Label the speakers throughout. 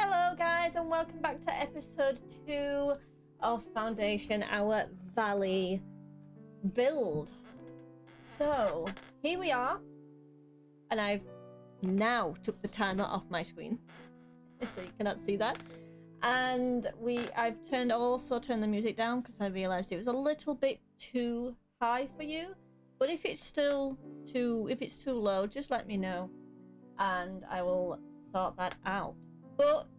Speaker 1: Hello guys, and welcome back to episode 2 of Foundation, our Valley build. So here we are, and I've now took the timer off my screen so you cannot see that, and I've turned the music down because I realized it was a little bit too high for you. But if it's too low, just let me know and I will sort that out. But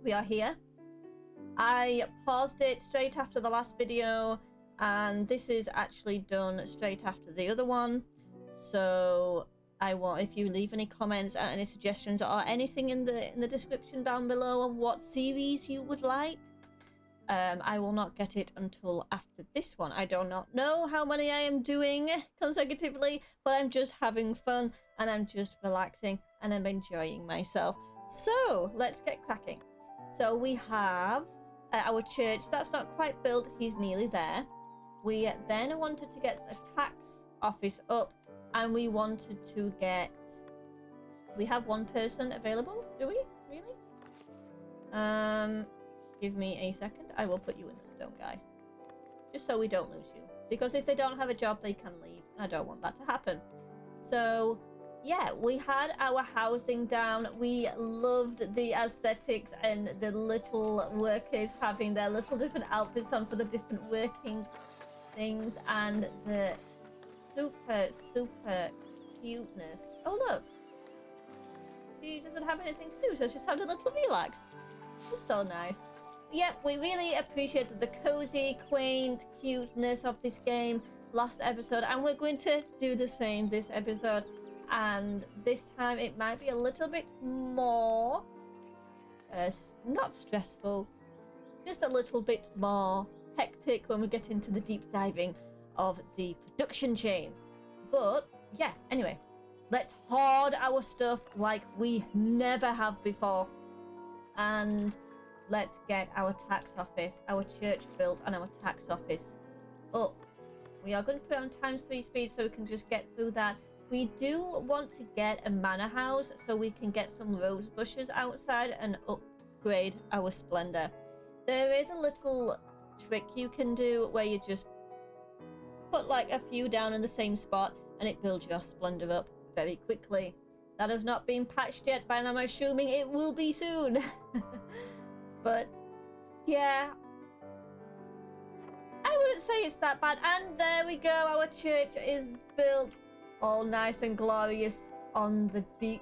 Speaker 1: we are here. I paused it straight after the last video, and this is actually done straight after the other one. So I want, if you leave any comments or any suggestions or anything in the description down below of what series you would like, I will not get it until after this one. I do not know how many I am doing consecutively, but I'm just having fun and I'm just relaxing and I'm enjoying myself. So let's get cracking. So we have our church that's not quite built. He's nearly there. We then wanted to get a tax office up, and we wanted to get, we have one person available, do we really? Give me a second. I will put you in the stone guy just so we don't lose you, because if they don't have a job they can leave, and I don't want that to happen. So yeah, we had our housing down. We loved the aesthetics and the little workers having their little different outfits on for the different working things, and the super cuteness. Oh look, she doesn't have anything to do, so she's having a little relax. It's so nice. Yep, we really appreciated the cozy, quaint cuteness of this game last episode, and we're going to do the same this episode. And this time it might be a little bit more not stressful, just a little bit more hectic when we get into the deep diving of the production chains. But yeah, anyway, let's hoard our stuff like we never have before, and let's get our tax office, our church built, and our tax office up. We are going to put it on ×3 speed so we can just get through that. We do want to get a manor house so we can get some rose bushes outside and upgrade our splendor. There is a little trick you can do where you just put like a few down in the same spot and it builds your splendor up very quickly. That has not been patched yet, but I'm assuming it will be soon. But yeah, I wouldn't say it's that bad. And there we go, our church is built, all nice and glorious on the beach.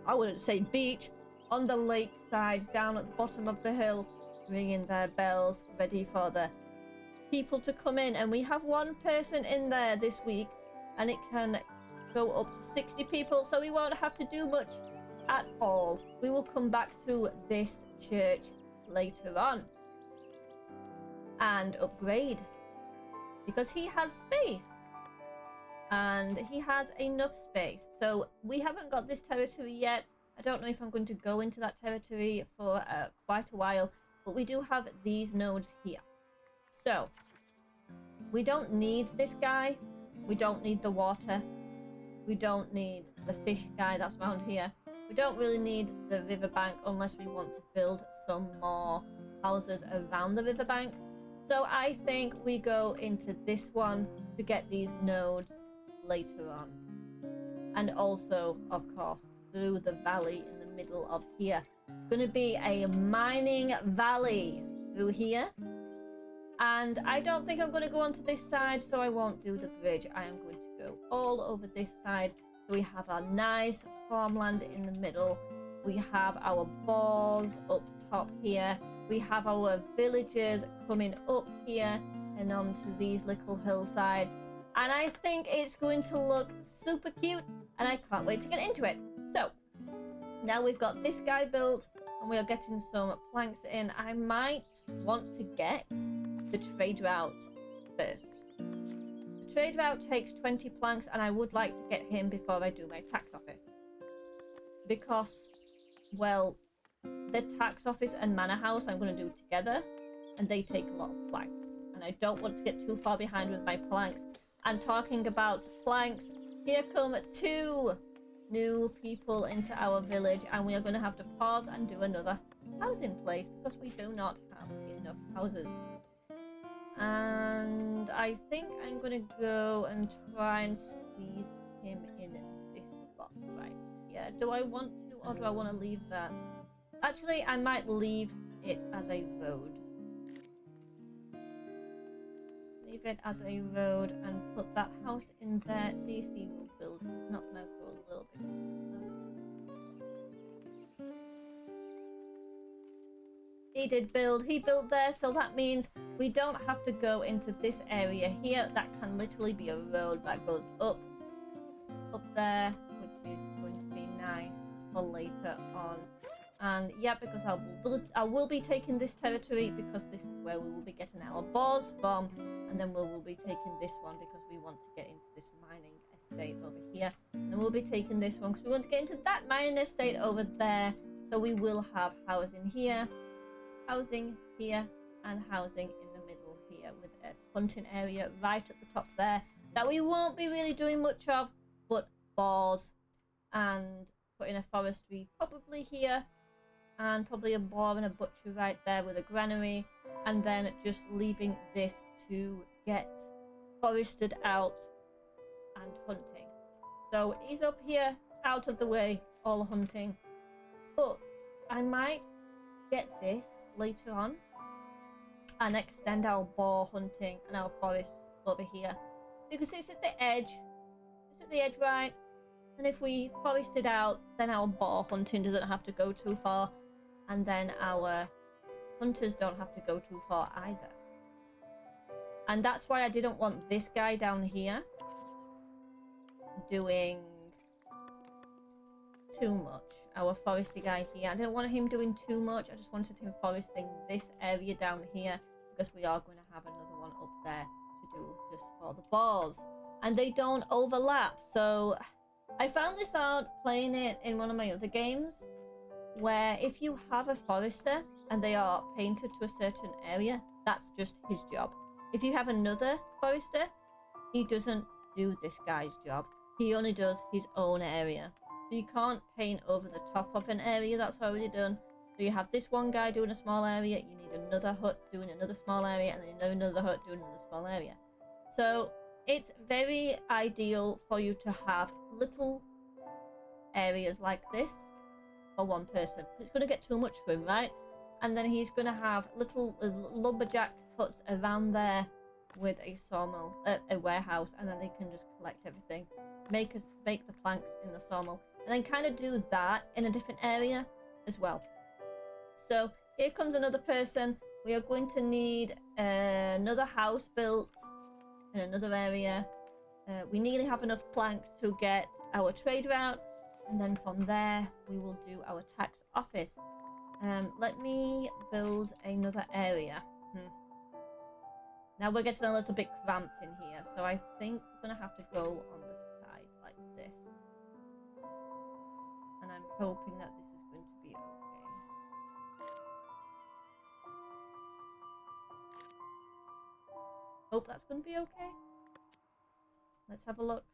Speaker 1: I wouldn't say beach, on the lakeside, down at the bottom of the hill, ringing their bells, ready for the people to come in. And we have one person in there this week, and it can go up to 60 people, so we won't have to do much at all. We will come back to this church later on and upgrade, because he has space. And he has enough space. So we haven't got this territory yet. I don't know if I'm going to go into that territory for quite a while, but we do have these nodes here. So we don't need this guy. We don't need the water. We don't need the fish guy that's around here. We don't really need the riverbank unless we want to build some more houses around the riverbank. So I think we go into this one to get these nodes later on, and also of course through the valley in the middle of here. It's going to be a mining valley through here, and I don't think I'm going to go onto this side, so I won't do the bridge. I am going to go all over this side. So we have our nice farmland in the middle, we have our bars up top here, we have our villagers coming up here and onto these little hillsides. And I think it's going to look super cute, and I can't wait to get into it. So now we've got this guy built and we are getting some planks in. I might want to get the trade route first. The trade route takes 20 planks, and I would like to get him before I do my tax office, because, well, the tax office and manor house I'm going to do together, and they take a lot of planks, and I don't want to get too far behind with my planks. And talking about planks, here come 2 new people into our village, and we are going to have to pause and do another house in place because we do not have enough houses. And I think I'm going to go and try and squeeze him in this spot right here. Do I want to, or do I want to leave that? Actually, I might leave it as a road. Leave it as a road and put that house in there. See if he will build. Not now, go a little bit closer. He did build. He built there, so that means we don't have to go into this area here. That can literally be a road that goes up there, which is going to be nice for later on. And yeah, because I will be taking this territory because this is where we will be getting our boars from, and then we will be taking this one because we want to get into this mining estate over here, and we'll be taking this one because we want to get into that mining estate over there. So we will have housing here, and housing in the middle here, with a hunting area right at the top there that we won't be really doing much of, but boars, and putting a forestry probably here, and probably a boar and a butcher right there with a granary, and then just leaving this to get forested out and hunting. So he's up here, out of the way, all hunting. But I might get this later on and extend our boar hunting and our forest over here, because it's at the edge. It's at the edge, right? And if we forest it out, then our boar hunting doesn't have to go too far, and then our hunters don't have to go too far either. And that's why I didn't want this guy down here doing too much. Our foresty guy here, I didn't want him doing too much. I just wanted him foresting this area down here, because we are going to have another one up there to do just for the boars, and they don't overlap. So I found this out playing it in one of my other games, where if you have a forester and they are painted to a certain area, that's just his job. If you have another forester, he doesn't do this guy's job. He only does his own area. So you can't paint over the top of an area that's already done. So you have this one guy doing a small area, you need another hut doing another small area, and then another hut doing another small area. So it's very ideal for you to have little areas like this for one person. It's going to get too much for him, right? And then he's going to have little lumberjack huts around there with a sawmill, a warehouse, and then they can just collect everything, make the planks in the sawmill, and then kind of do that in a different area as well. So here comes another person. We are going to need another house built in another area. We nearly have enough planks to get our trade route, and then from there we will do our tax office. Let me build another area. Now we're getting a little bit cramped in here, so I think we're gonna have to go on the side like this, and I'm hoping that this is going to be okay. Hope that's going to be okay. Let's have a look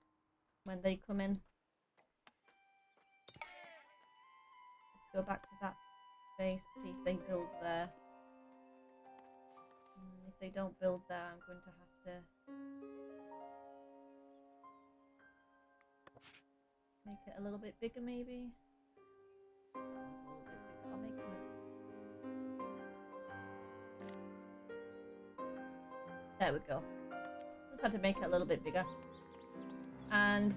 Speaker 1: when they come in. Let's go back to that base, see if they build there. If they don't build there, I'm going to have to make it a little bit bigger, maybe. That one's a little bit bigger. I'll make it. There we go. Just had to make it a little bit bigger. And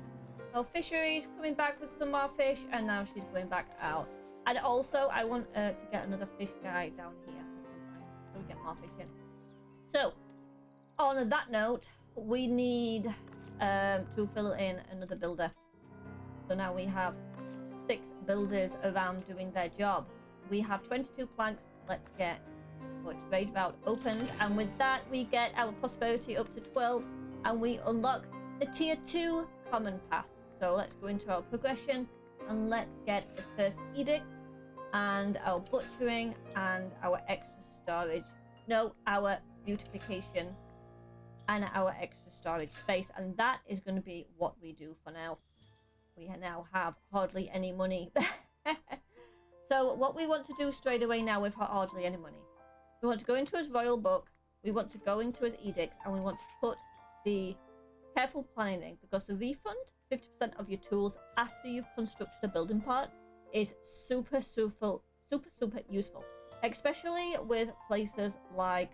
Speaker 1: our fishery's coming back with some more fish, and now she's going back out. And also, I want to get another fish guy down here at some point, so we get more fish in. So, on that note, we need to fill in another builder. So now we have 6 builders around doing their job. We have 22 planks. Let's get our trade route opened. And with that, we get our prosperity up to 12. And we unlock the tier 2 common path. So let's go into our progression. And let's get this first edict. And our butchering. And our extra storage. No, our beautification and our extra storage space, and that is going to be what we do for now. we now have hardly any money. So what we want to do straight away now with hardly any money, we want to go into his royal book, we want to go into his edicts, and we want to put the careful planning in, because the refund 50% of your tools after you've constructed a building part is super useful, especially with places like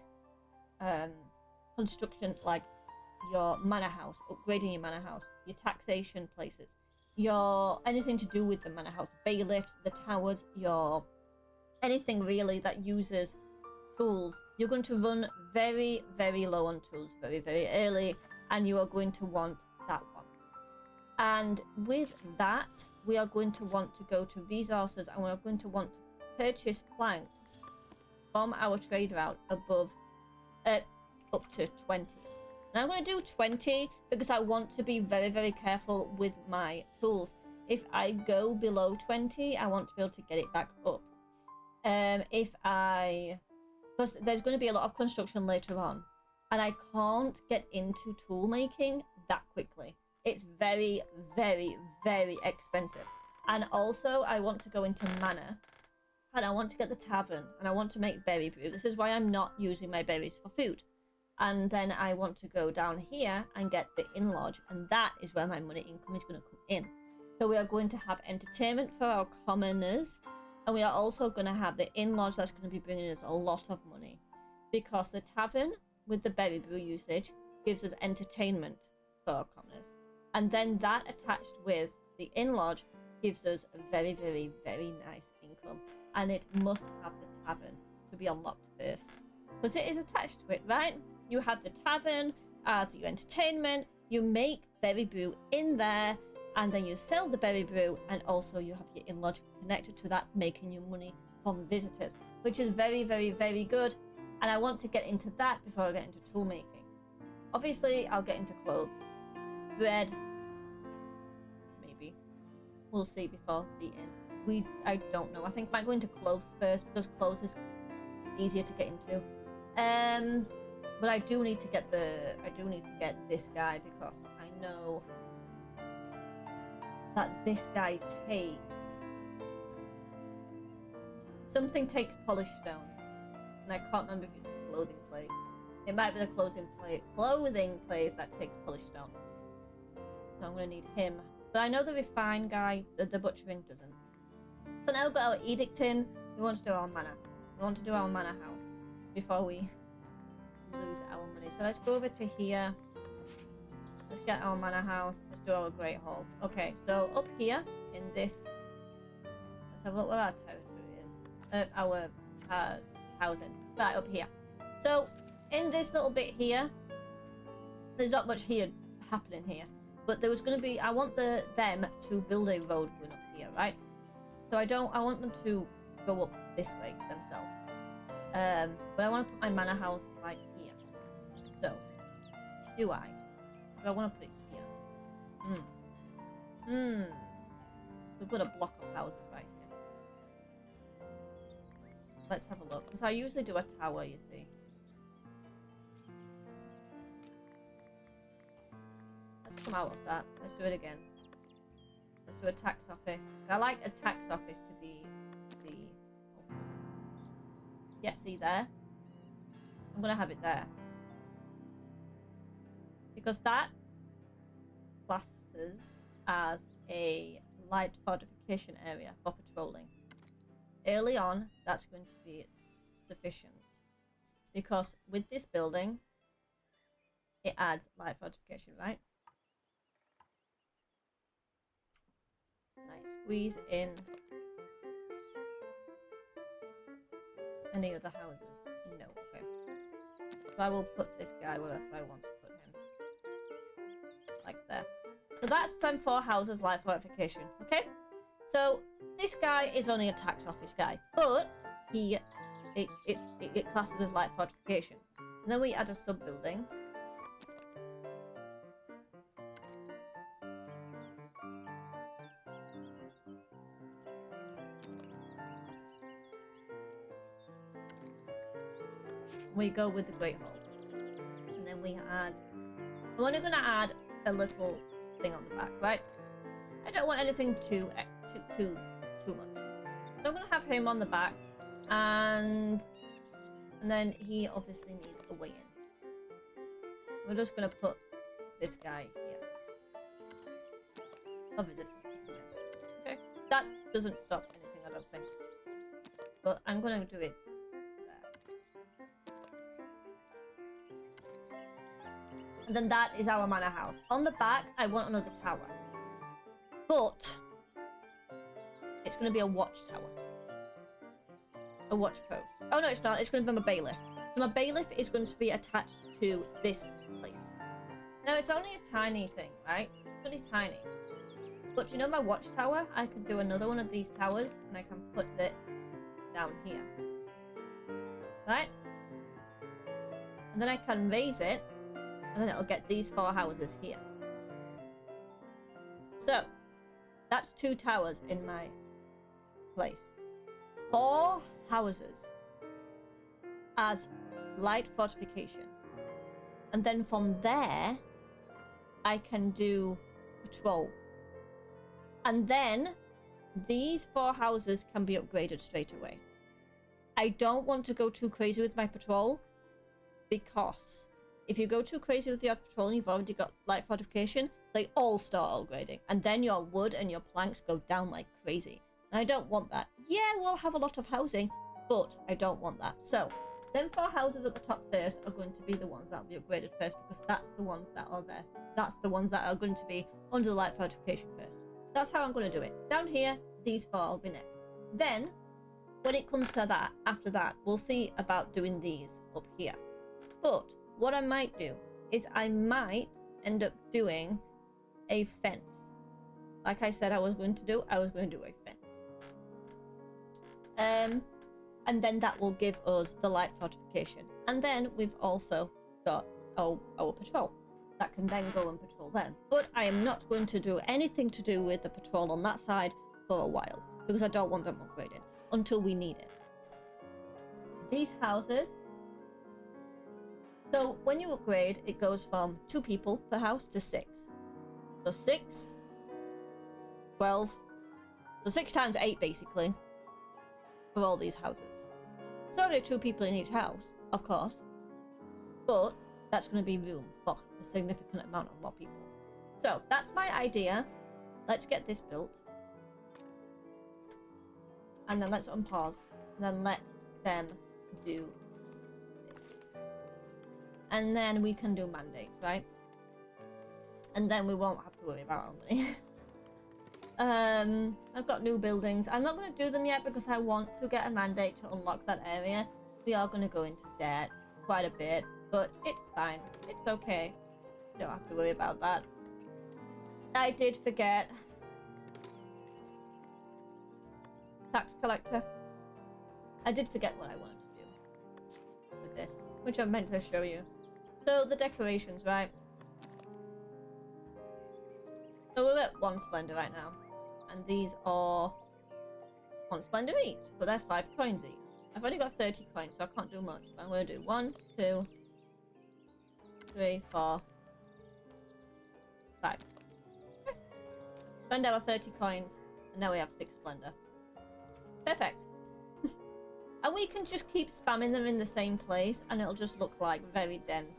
Speaker 1: construction, like your manor house, upgrading your manor house, your taxation places, your anything to do with the manor house, bailiffs, the towers, your anything really that uses tools. You're going to run very low on tools very early, and you are going to want that one. And with that, we are going to want to go to resources, and we are going to want to purchase planks from our trade route above up to 20. And I'm going to do 20 because I want to be very careful with my tools. If I go below 20, I want to be able to get it back up. Because there's going to be a lot of construction later on, and I can't get into tool making that quickly. It's very expensive. And also I want to go into manor, and I want to get the tavern, and I want to make berry brew. This is why I'm not using my berries for food. And then I want to go down here and get the inn lodge, and that is where my money income is going to come in. So we are going to have entertainment for our commoners, and we are also going to have the inn lodge that's going to be bringing us a lot of money, because the tavern with the berry brew usage gives us entertainment for our commoners, and then that attached with the inn lodge gives us a very nice income. And it must have the tavern to be unlocked first, because it is attached to it, right? You have the tavern as your entertainment, you make berry brew in there, and then you sell the berry brew, and also you have your inn lodge connected to that, making you money from visitors, which is very good. And I want to get into that before I get into tool making. Obviously I'll get into clothes, bread, maybe we'll see before the inn. I don't know. I think I might go into clothes first, because clothes is easier to get into. But I do need to get this guy, because I know that this guy takes polished stone, and I can't remember if it's the clothing place. It might be the clothing place that takes polished stone. So I'm gonna need him. But I know the refined guy, the butchering doesn't. So now we've got our edict in. We want to do our manor. We want to do our manor house before we lose our money. So let's go over to here. Let's get our manor house. Let's do our great hall. Okay, so up here in this, let's have a look where our territory is. Our housing. Right up here. So in this little bit here, there's not much here happening here, but there was going to be, I want them to build a road going up here, right? So I want them to go up this way themselves. But I want to put my manor house like here. So, do I want to put it here? We've got a block of houses right here. Let's have a look, because I usually do a tower, you see. Let's come out of that. Let's do it again. Let's do a tax office. I like a tax office to be the... Yeah, see there? I'm going to have it there. Because that classes as a light fortification area for patrolling. Early on, that's going to be sufficient. Because with this building, it adds light fortification, right? Nice. Squeeze in any other houses. No, okay. So I will put this guy wherever I want to put him. Like there. So that's them 4 houses light fortification, okay? So this guy is only a tax office guy, but it classes as light fortification. And then we add a sub building. We go with the Great Hall. And then we add... I'm only going to add a little thing on the back, right? I don't want anything too much. So I'm gonna have him on the back, and then he obviously needs a way in. We're just gonna put this guy here. Oh, visitors to come in. Okay, that doesn't stop anything, I don't think. But I'm gonna do it there. And then that is our manor house. On the back, I want another tower. But it's going to be a watchtower. A watch post. Oh, no, it's not. It's going to be my bailiff. So my bailiff is going to be attached to this place. Now, it's only a tiny thing, right? It's only tiny. But you know my watchtower? I could do another one of these towers, and I can put it down here. Right? And then I can raise it, and then it'll get these 4 houses here. So, that's 2 towers in my place. 4 houses as light fortification. And then from there, I can do patrol. And then these 4 houses can be upgraded straight away. I don't want to go too crazy with my patrol, because if you go too crazy with your patrol and you've already got light fortification, they all start upgrading. And then your wood and your planks go down like crazy. And I don't want that. Yeah, we'll have a lot of housing, but I don't want that. So, them 4 houses at the top first are going to be the ones that will be upgraded first, because that's the ones that are there. That's the ones that are going to be under the light fortification first. That's how I'm going to do it. Down here, these 4 will be next. Then, when it comes to that, after that, we'll see about doing these up here. But what I might do is I might end up doing a fence. Like I said I was going to do a fence. And then that will give us the light fortification. And then we've also got our patrol that can then go and patrol them. But I am not going to do anything to do with the patrol on that side for a while, because I don't want them upgraded until we need it. These houses, so when you upgrade, it goes from 2 people per house to 6. So 6, 12, so 6 times 8 basically, for all these houses. So only 2 people in each house, of course, but that's going to be room for a significant amount of more people. So that's my idea. Let's get this built. And then let's unpause, and then let them do this. And then we can do mandates, right? And then we won't have to worry about our money. I've got new buildings. I'm not going to do them yet because I want to get a mandate to unlock that area. We are going to go into debt quite a bit, but it's fine. It's okay. Don't have to worry about that. I did forget. Tax collector. I did forget what I wanted to do with this, which I meant to show you. So the decorations, right? So we're at 1 splendor right now, and these are 1 splendor each, but they're 5 coins each. I've only got 30 coins, so I can't do much. But I'm going to do 1, 2, 3, 4, 5. Okay. Spend our 30 coins, and now we have 6 splendor. Perfect. And we can just keep spamming them in the same place, and it'll just look like very dense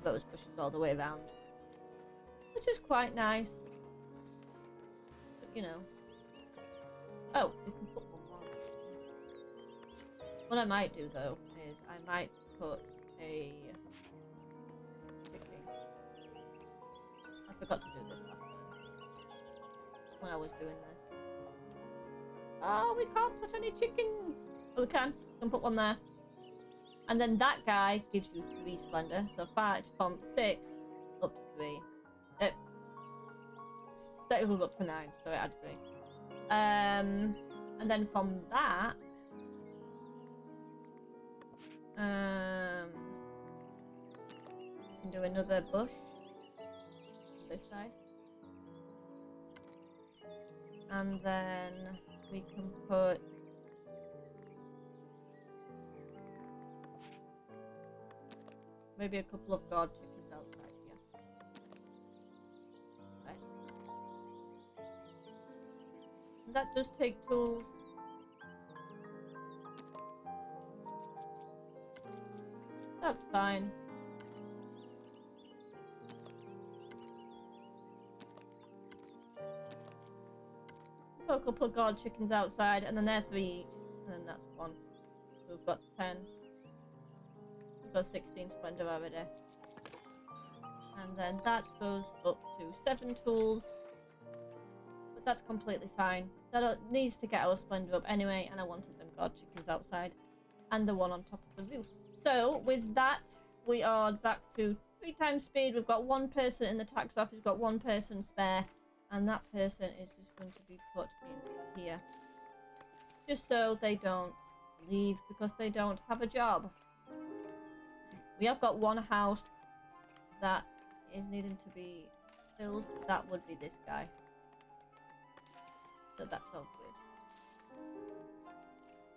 Speaker 1: rose bushes all the way around, which is quite nice. But you know, oh, we can put 1 more. What I might do though is I might put a chicken. I forgot to do this last time when I was doing this. Oh, we can't put any chickens. Oh, we can. We can put 1 there. And then that guy gives you 3 splendor. So 5 from 6 up to 3. It goes up to 9, so it adds 3. And then from that, we can do another bush on this side. And then we can put maybe a couple of guard chickens outside here. Right. That does take tools. That's fine. Put a couple of guard chickens outside, and then they're 3 each, and then that's 1. So we've got 10. We've got 16 splendor already. And then that goes up to 7 tools. But that's completely fine. That needs to get our splendor up anyway, and I wanted them guard chickens outside. And the one on top of the roof. So with that, we are back to 3 times speed. We've got 1 person in the tax office. We've got 1 person spare. And that person is just going to be put in here. Just so they don't leave because they don't have a job. We have got 1 house that is needing to be filled. That would be this guy. So that's all good.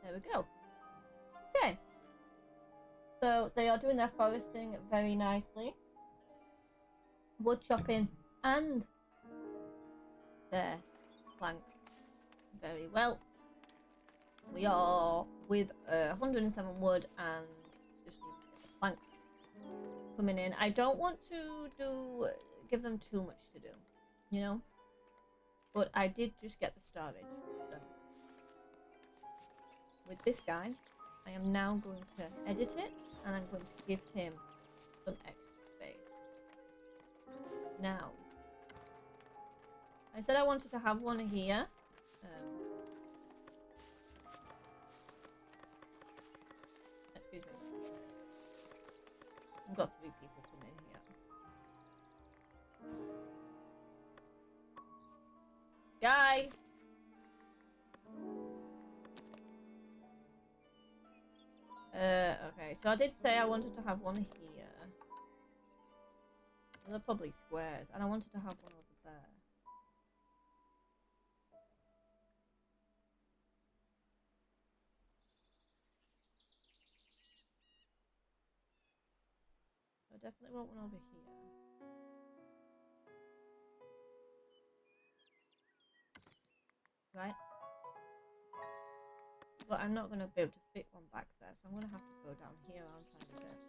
Speaker 1: There we go. Okay. So they are doing their foresting very nicely. Wood chopping and their planks very well. We are with 107 wood and just need to get the planks coming in. I don't want to give them too much to do, you know, but I did just get the storage. So with this guy, I am now going to edit it and I'm going to give him some extra space. Now, I said I wanted to have one here. Excuse me. I've got 3 people coming in here. Guy! Okay, so I did say I wanted to have one here. They're probably squares, and I wanted to have one over there. I definitely want one over here. Right? But I'm not going to be able to fit one back there, so I'm going to have to go down here, aren't I, with it?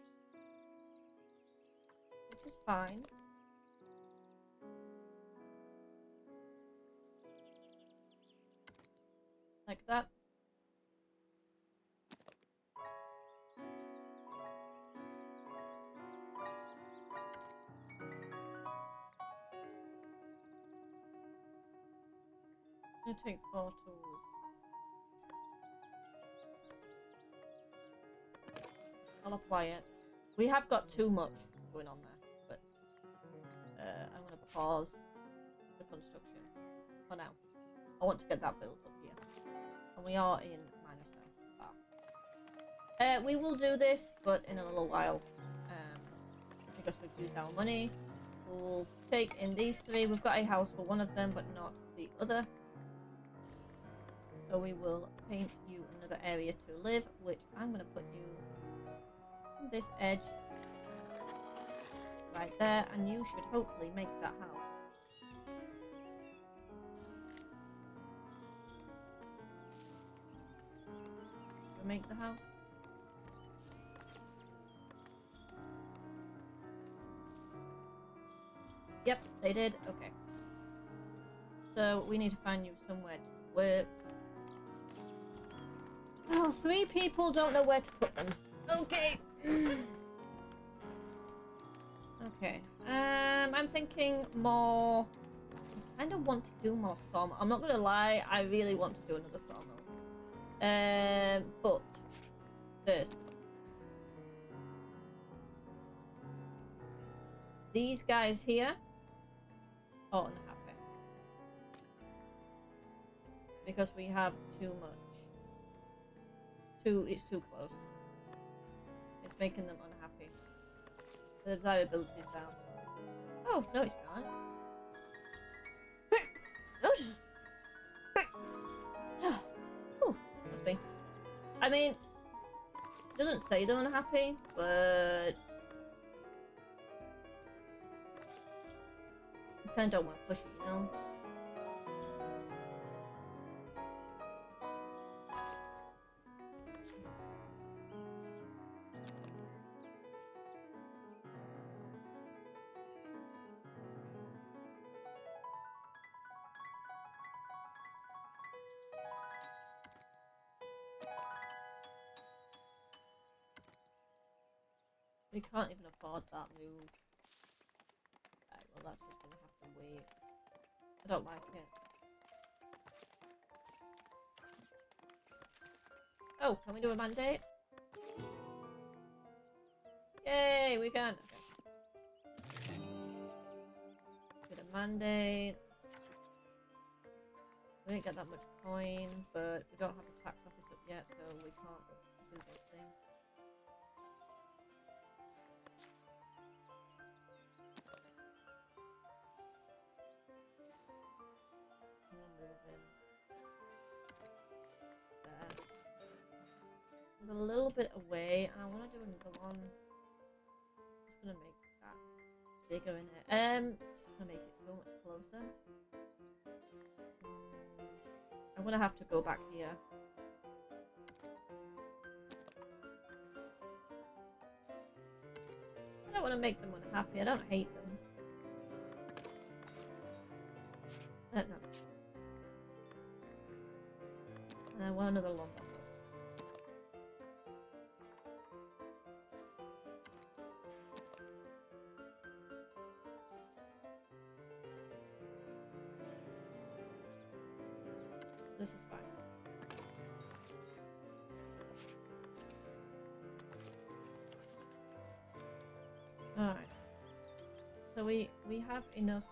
Speaker 1: Which is fine. Like that. I'm going to take 4 tools. I'll apply it. We have got too much going on there, but I'm going to pause the construction for now. I want to get that built up here. And we are in minus now. We will do this, but in a little while. Because we've used our money. We'll take in these 3. We've got a house for one of them, but not the other. So we will paint you another area to live, which I'm going to put you on this edge. Right there, and you should hopefully make that house. Make the house. Yep, they did. Okay. So we need to find you somewhere to work. Well, 3 people don't know where to put them. Okay. Okay. I'm thinking more. I kind of want to do more sawmill. I'm not gonna lie. I really want to do another sawmill. But first, these guys here are unhappy because we have too much. It's too close. It's making them unhappy. The desirability is down. Oh no, it's not. Must be. I mean, it doesn't say they're unhappy, but I kind of don't want to push it, you know? We can't even afford that move. Right, well, that's just gonna have to wait. I don't like it. Oh, can we do a mandate? Yay, we can. Okay. Get a mandate. We didn't get that much coin, but we don't have the tax office up yet, so we can't do the thing. There. There's a little bit away, and I want to do another one. I'm just gonna make that bigger in it. Just gonna make it so much closer. I'm gonna have to go back here. I don't want to make them unhappy. I don't hate them. No. And I want another lumber. This is fine. Alright. So we have enough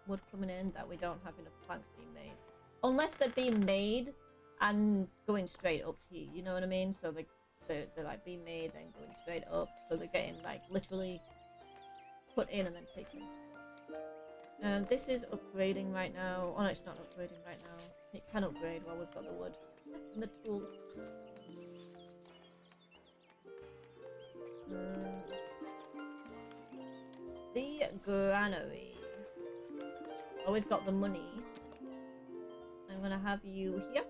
Speaker 1: wood coming in that we don't have enough planks being made. Unless they're being made and going straight up to you, you know what I mean? So they're like being made then going straight up. So they're getting like literally put in and then taken. And this is upgrading right now. Oh no, it's not upgrading right now. It can upgrade while we've got the wood and the tools. The granary. Oh, we've got the money. I'm gonna have you here.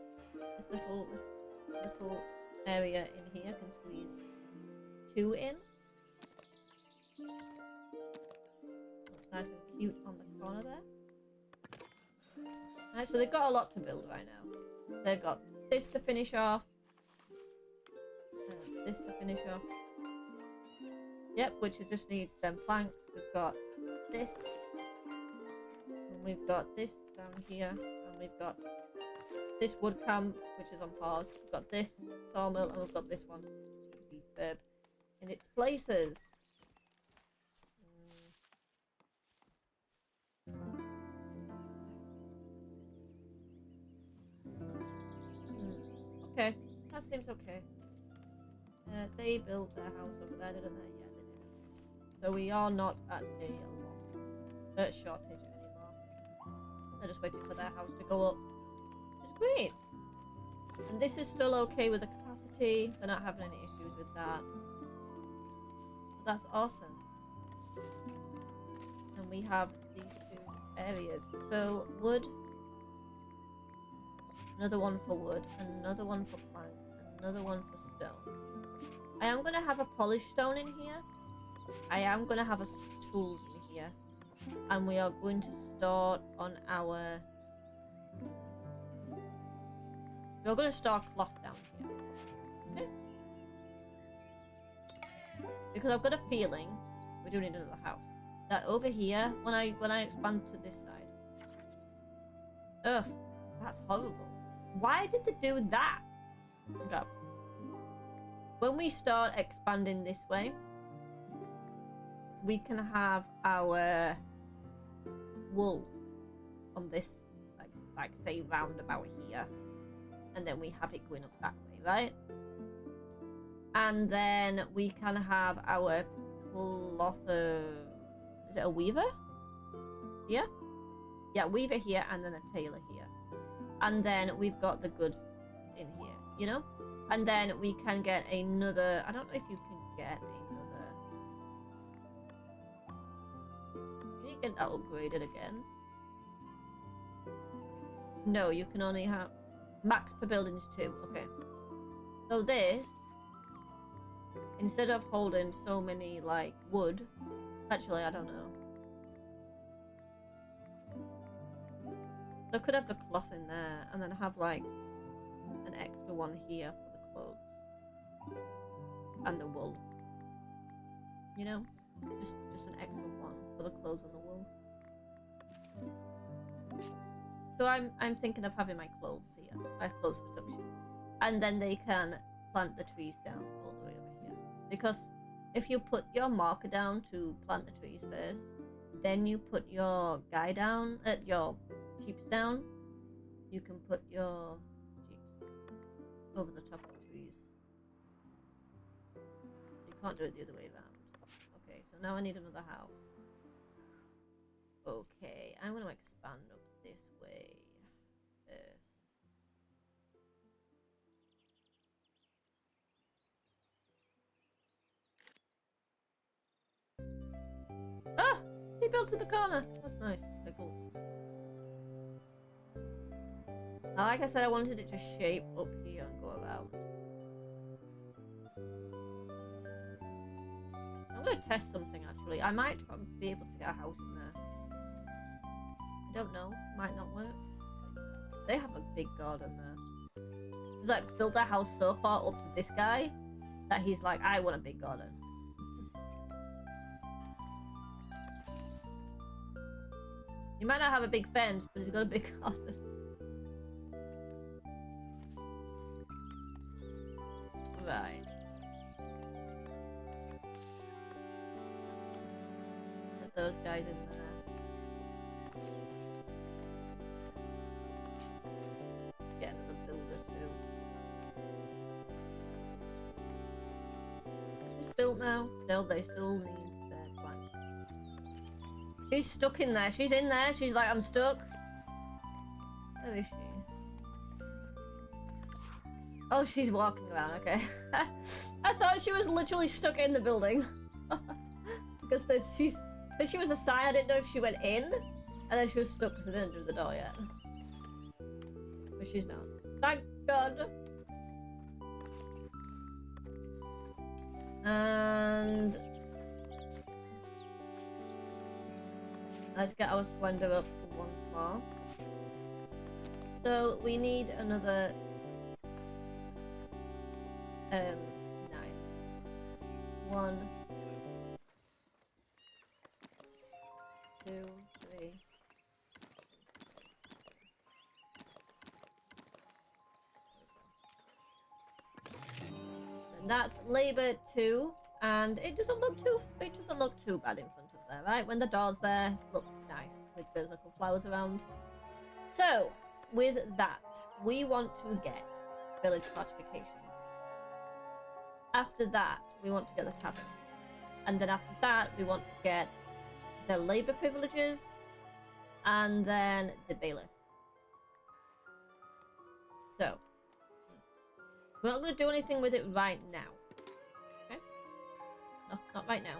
Speaker 1: This little area in here can squeeze 2 in. Looks nice and cute on the corner there. Alright, so they've got a lot to build right now. They've got this to finish off. This to finish off. Yep, which just needs them planks. We've got this. And we've got this down here. And we've got this wood camp, which is on pause. We've got this sawmill, and we've got this one. Refurb in its places. Okay, that seems okay. They built their house over there, didn't they? Yeah, they did. So we are not at a loss, shortage anymore. They're just waiting for their house to go up, which is great. And this is still okay with the capacity. They're not having any issues with that. But that's awesome. And we have these 2 areas. So wood, another one for wood, another one for planks, another one for stone. I am going to have a polished stone in here. I am going to have a tools in here. And we are going to start on our... We're going to store cloth down here. Okay? Because I've got a feeling we're doing another house. That over here, when I expand to this side... Ugh, that's horrible. Why did they do that? Okay. When we start expanding this way, we can have our wool on this, like say round about here, and then we have it going up that way, right? And then we can have our cloth. Is it a weaver? Yeah, yeah, weaver here, and then a tailor here, and then we've got the goods in here, you know. And then we can get another... I don't know if you can get another... Can you get that upgraded again? No, you can only have... Max per building is 2. Okay. So this... Instead of holding so many, like, wood... Actually, I don't know. So I could have the cloth in there, and then have, like, an extra one here for the clothes and the wool. you know, just an extra one for the clothes on the wall. So I'm thinking of having my clothes here, my clothes production, and then they can plant the trees down all the way over here. Because if you put your marker down to plant the trees first, then you put your guy down, your sheeps down, you can put your sheeps over the top of the trees. You can't do it the other way around. Okay, so now I need another house. Okay, I'm going to expand up this way first. Ah! He built in the corner. That's nice. They're cool. Now, like I said, I wanted it to shape up here and go around. I'm going to test something, actually. I might be able to get a house in there. I don't know. Might not work. They have a big garden there. He's like built their house so far up to this guy that he's like, I want a big garden. He might not have a big fence, but he's got a big garden. Right. Put those guys in there. Get another builder too. Is this built now? No, they still need their planks. She's stuck in there. She's in there. She's like, I'm stuck. Where is she? Oh, she's walking around. Okay. I thought she was literally stuck in the building. Because she was a sign. I didn't know if she went in. And then she was stuck because I didn't do the door yet. But she's not. Thank God. And let's get our splendor up once more. So we need another 9. 1, 2, 3. And that's labor 2, and it doesn't look too bad in front of there, right? When the door's there, look nice with those little flowers around. So with that, we want to get village fortifications. After that, we want to get the tavern, and then after that, we want to get the labor privileges, and then the bailiff. So we're not going to do anything with it right now. Okay? Not right now.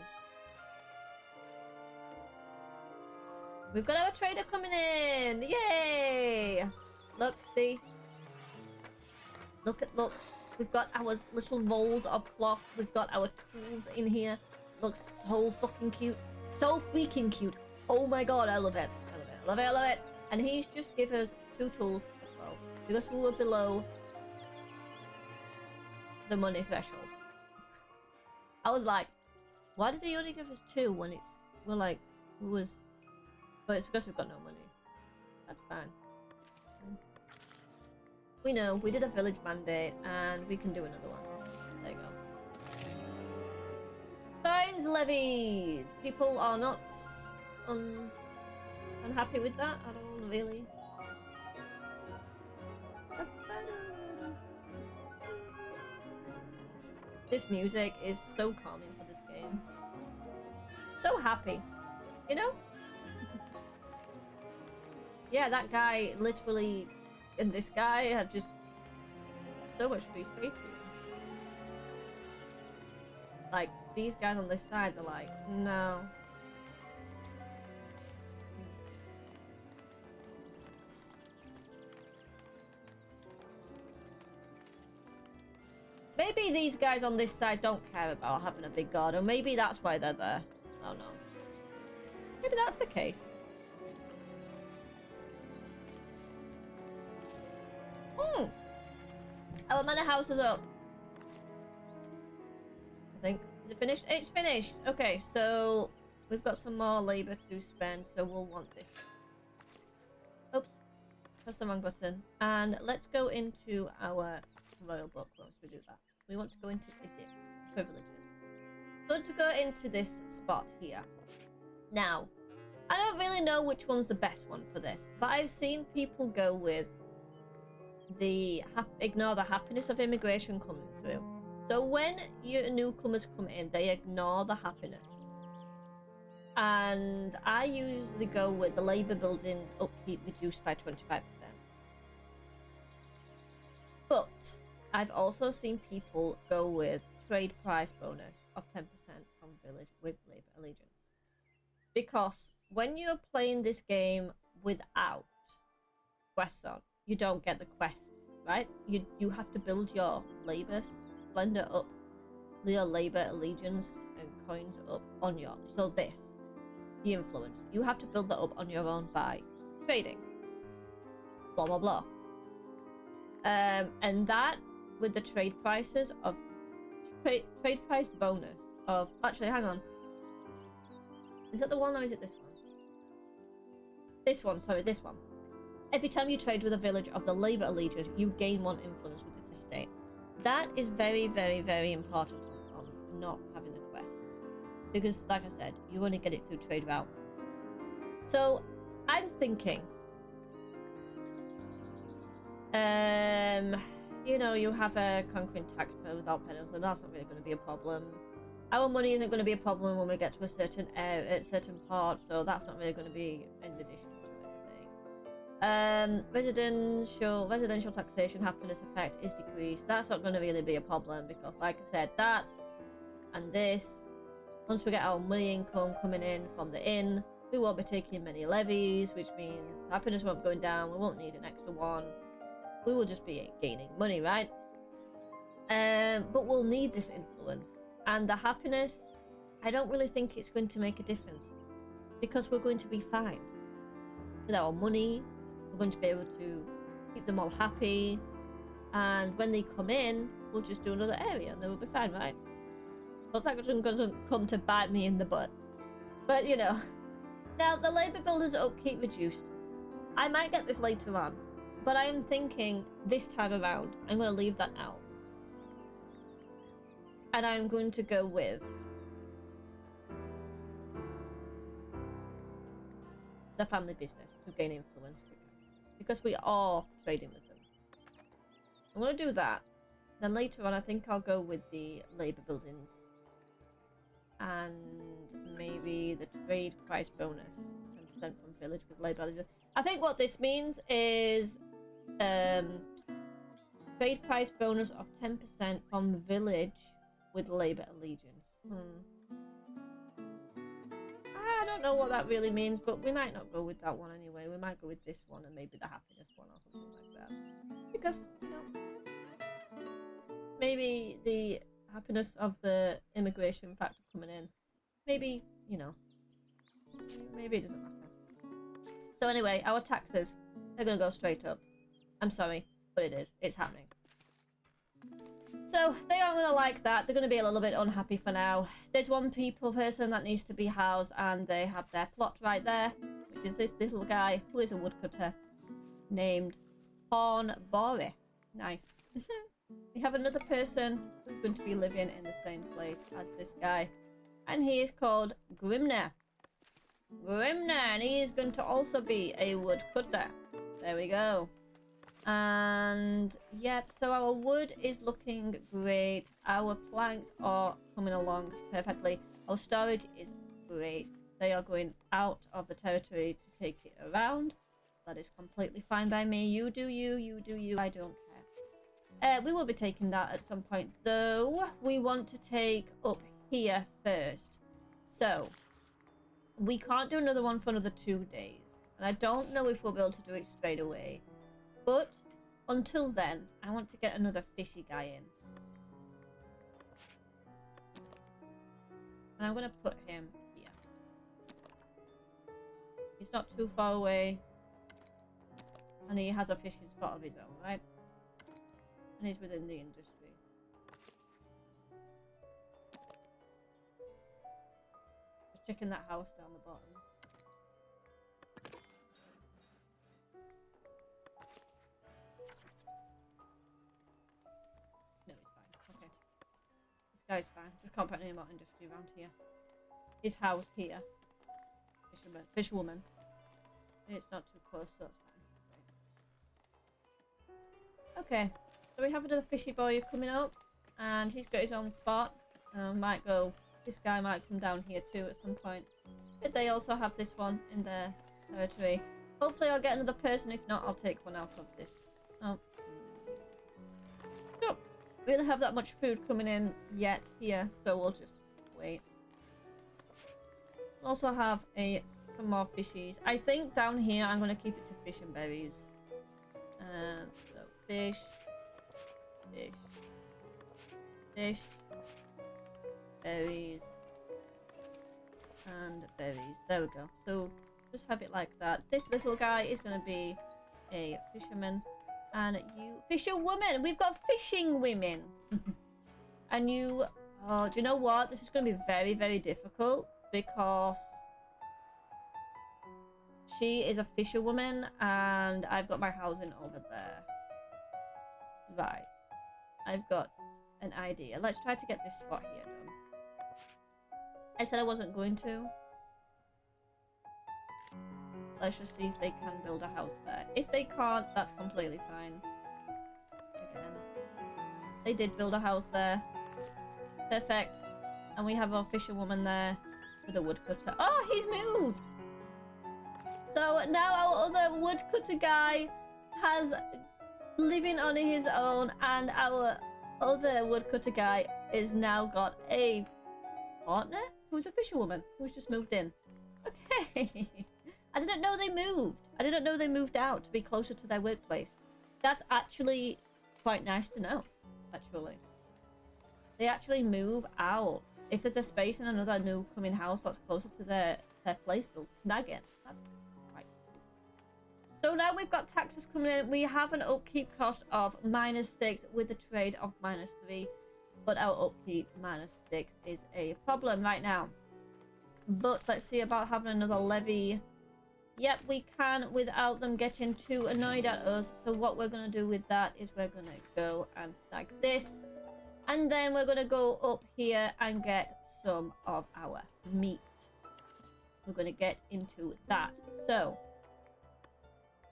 Speaker 1: We've got our trader coming in! Yay! Look, see? Look. We've got our little rolls of cloth. We've got our tools in here. Looks so fucking cute. So freaking cute. Oh my god, I love it. I love it. And he's just give us 2 tools for 12. Because we were below the money threshold. I was like, why did he only give us 2 when but it's because we've got no money. That's fine. We know, we did a village mandate and we can do another one. There you go. Fines levied! People are not unhappy with that at all, really. This music is so calming for this game. So happy, you know? Yeah, that guy literally and this guy have just so much free space here. Like, these guys on this side, they're like, no. Maybe these guys on this side don't care about having a big garden. Maybe that's why they're there. I don't know. Maybe that's the case. Our manor house is up. I think. Is it finished? It's finished. Okay, so we've got some more labor to spend, so we'll want this. Oops, press the wrong button. And let's go into our royal book once we do that. We want to go into edicts, privileges. We want to go into this spot here. Now, I don't really know which one's the best one for this, but I've seen people go with the ignore the happiness of immigration coming through. So when your newcomers come in, they ignore the happiness. And I usually go with the labour buildings upkeep reduced by 25%. But I've also seen people go with trade price bonus of 10% from village with labour allegiance. Because when you're playing this game without quests on, you don't get the quests, right? You have to build your labour splendor up, your labour allegiance and coins up on your, so this, the influence, you have to build that up on your own by trading, blah blah blah. And that with the trade prices of trade price bonus of, actually hang on, is that the one or is it this one? This one, sorry, this one. Every time you trade with a village of the labour allegiance, you gain 1 influence with this estate. That is very, very, very important on not having the quests. Because, like I said, you only get it through trade route. So, I'm thinking, you know, you have a conquering taxpayer without penalty, and that's not really going to be a problem. Our money isn't going to be a problem when we get to a certain certain part, so that's not really going to be an addition to anything. Residential taxation happiness effect is decreased. That's not going to really be a problem because, like I said, that and this, once we get our money income coming in from the inn, we won't be taking many levies, which means happiness won't be going down. We won't need an extra one. We will just be gaining money, right? But we'll need this influence. And the happiness, I don't really think it's going to make a difference because we're going to be fine with our money. We're going to be able to keep them all happy, and when they come in, we'll just do another area and then we'll be fine, right? But that doesn't come to bite me in the butt. But you know, now the labour builders upkeep reduced. I might get this later on, but I am thinking this time around I'm going to leave that out. And I'm going to go with the family business to gain influence quicker. Because we are trading with them. I'm going to do that. Then later on, I think I'll go with the labour buildings. And maybe the trade price bonus. 10% from village with labour. I think what this means is trade price bonus of 10% from village with labour allegiance. I don't know what that really means, but we might not go with that one anyway. We might go with this one and maybe the happiness one or something like that. Because, you know, maybe the happiness of the immigration factor coming in, maybe, you know, maybe it doesn't matter. So anyway, our taxes, they're going to go straight up. I'm sorry, but it is. It's happening. So they aren't going to like that. They're going to be a little bit unhappy for now. There's one person that needs to be housed, and they have their plot right there, which is this little guy who is a woodcutter named Hornbore. Nice. We have another person who's going to be living in the same place as this guy, and he is called Grimner. And he is going to also be a woodcutter. There we go. And yep, so our wood is looking great. Our planks are coming along perfectly. Our storage is great. They are going out of the territory to take it around. That is completely fine by me. You do you, you do you. I don't care. We will be taking that at some point, though. We want to take up here first. So we can't do another one for another 2 days, and I don't know if we'll be able to do it straight away. But until then, I want to get another fishy guy in. And I'm going to put him here. He's not too far away. And he has a fishing spot of his own, right? And he's within the industry. checking that house down the bottom. No, he's fine. Okay. This guy's fine. Just can't put any more industry around here. His house here. Fisherwoman. And it's not too close, so that's fine. Okay. So we have another fishy boy coming up. And he's got his own spot. Might go... This guy might come down here too at some point. But they also have this one in their territory. Hopefully I'll get another person. If not, I'll take one out of this. Oh. Don't really have that much food coming in yet here. So we'll just wait. We'll also have some more fishies. I think down here I'm going to keep it to fish and berries. So fish. Fish. Fish. Berries. And berries. There we go. So just have it like that. This little guy is going to be a fisherman. And you... Fisherwoman! We've got fishing women! And you... Oh, do you know what? This is going to be very, very difficult. Because... she is a fisherwoman. And I've got my housing over there. Right. I've got an idea. Let's try to get this spot here done. I said I wasn't going to. Let's just see if they can build a house there. If they can't, that's completely fine. Again. They did build a house there. Perfect. And we have our fisherwoman there with a woodcutter. Oh, he's moved! So now our other woodcutter guy has living on his own, and our other woodcutter guy is now got a partner who's a fisherwoman who's just moved in. Okay. I didn't know they moved. I didn't know they moved out to be closer to their workplace. That's actually quite nice to know, actually. They actually move out. If there's a space in another new coming house that's closer to their place, they'll snag it. That's right. So now we've got taxes coming in. We have an upkeep cost of -6 with a trade of -3. But our upkeep -6 is a problem right now. But let's see about having another levy. Yep, we can without them getting too annoyed at us. So what we're going to do with that is we're going to go and snag this. And then we're going to go up here and get some of our meat. We're going to get into that. So,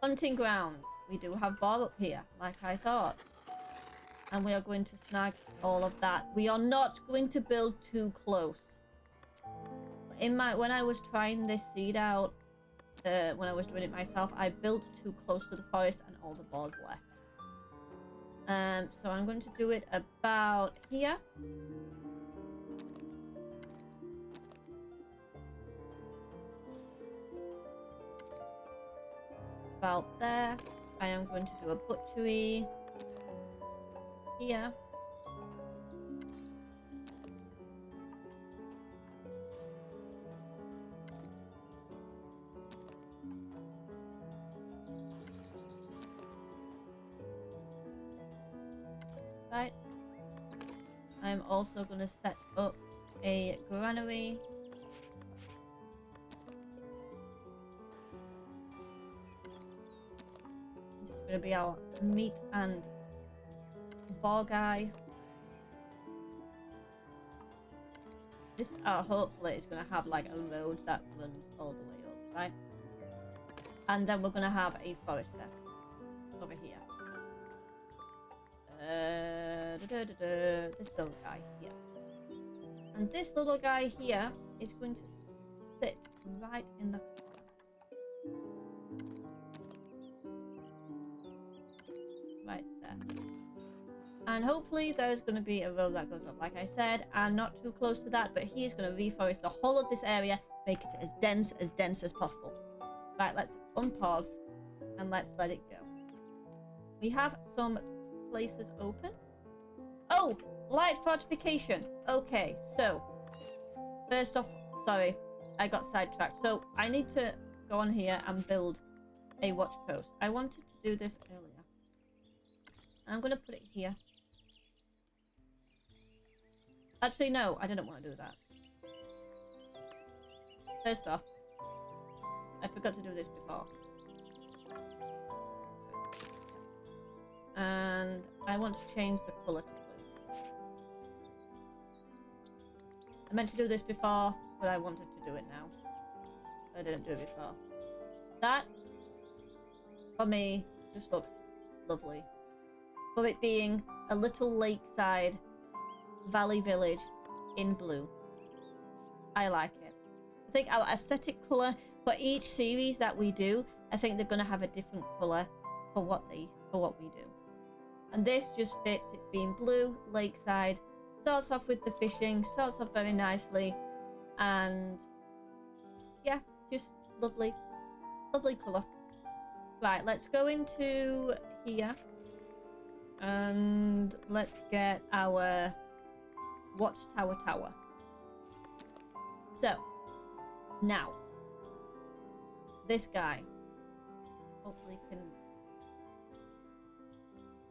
Speaker 1: hunting grounds. We do have bar up here, like I thought. And we are going to snag all of that. We are not going to build too close. When I was trying this seed out, when I was doing it myself, I built too close to the forest and all the bars left. So I'm going to do it about here. About there. I am going to do a butchery here. Right. I'm also going to set up a granary. This is going to be our meat and bar guy. This hopefully is going to have like a road that runs all the way up, right? And then we're going to have a forester over here. This little guy here. And this little guy here is going to sit right in the corner. Right there. And hopefully there's going to be a road that goes up, like I said, and not too close to that, but he is going to reforest the whole of this area, make it as dense as possible. Right, let's unpause and let's let it go. We have some places open. Oh, light fortification. Okay, so first off, sorry, I got sidetracked. So I need to go on here and build a watch post. I wanted to do this earlier. I'm going to put it here. Actually, no, I didn't want to do that. First off, I forgot to do this before. And I want to change the colour to blue. I meant to do this before, but I wanted to do it now. I didn't do it before. That, for me, just looks lovely. For it being a little lakeside valley village in blue. I like it. I think our aesthetic colour for each series that we do, I think they're going to have a different colour for what we do. And this just fits it being blue, lakeside, starts off with the fishing, starts off very nicely, and yeah, just lovely, lovely colour. Right, let's go into here and let's get our watchtower tower. So, now, this guy hopefully can...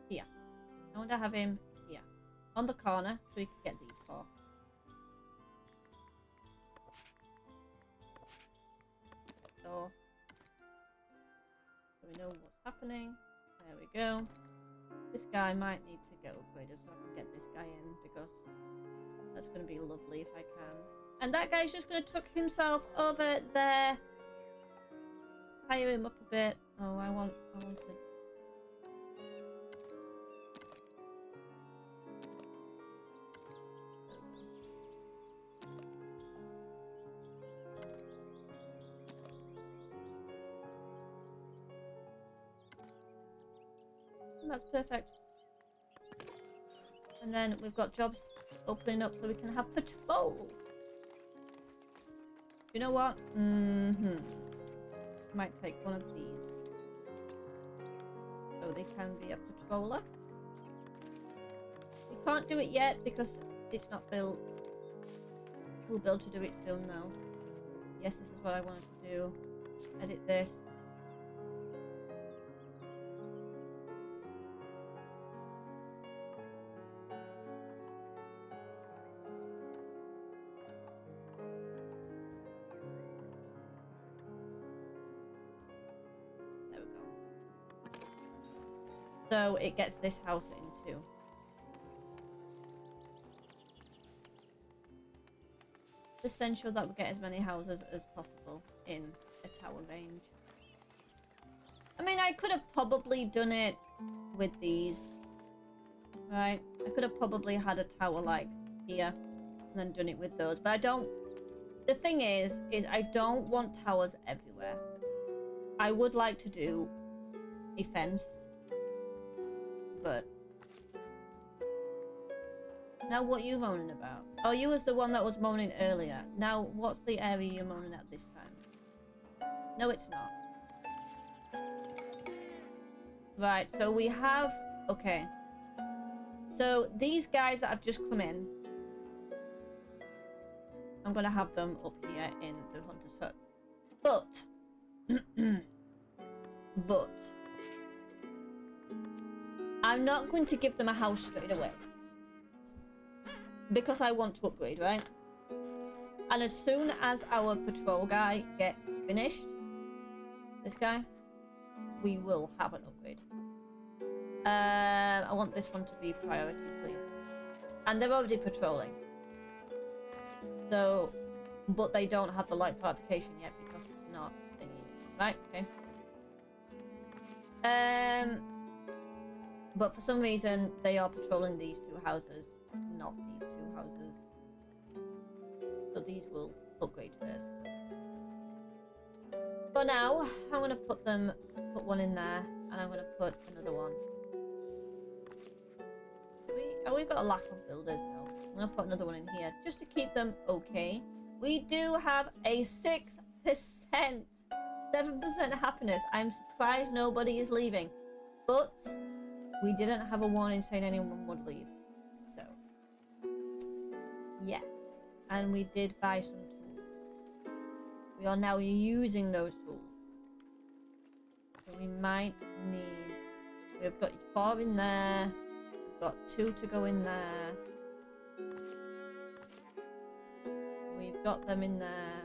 Speaker 1: Here. I want to have him here. On the corner, so we can get these four. So we know what's happening. There we go. This guy might need to get upgraded so I can get this guy in, because that's going to be lovely if I can. And that guy's just going to tuck himself over there. Hire him up a bit. Oh, I want to... And that's perfect. And then we've got jobs opening up so we can have patrol. You know what? Might take one of these. So they can be a patroller. We can't do it yet because it's not built. We'll be able to do it soon though. Yes, this is what I wanted to do. Edit this. So it gets this house in too. It's essential that we get as many houses as possible in a tower range. I mean, I could have probably done it with these, right? I could have probably had a tower like here and then done it with those, but I don't. The thing is I don't want towers everywhere. I would like to do a fence. But now what are you moaning about? Oh, you was the one that was moaning earlier. Now what's the area you're moaning at this time? No, it's not. Right, so we have... Okay. So these guys that have just come in, I'm going to have them up here in the Hunter's Hut. But... but... I'm not going to give them a house straight away. Because I want to upgrade, right? And as soon as our patrol guy gets finished, this guy, we will have an upgrade. I want this one to be priority, please. And they're already patrolling. So, but they don't have the light fortification yet because it's not thingy. Right, okay. But for some reason, they are patrolling these two houses, not these two houses. So these will upgrade first. For now, I'm going to put one in there, and I'm going to put another one. We've got a lack of builders now. I'm going to put another one in here, just to keep them okay. We do have a 6%, 7% happiness. I'm surprised nobody is leaving. But... we didn't have a warning saying anyone would leave. So, yes. And we did buy some tools. We are now using those tools. So we might need... We've got 4 in there. We've got 2 to go in there. We've got them in there.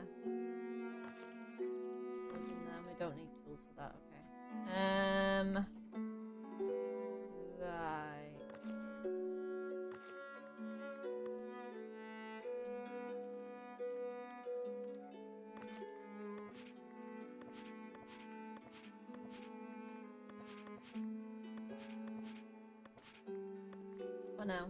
Speaker 1: for now.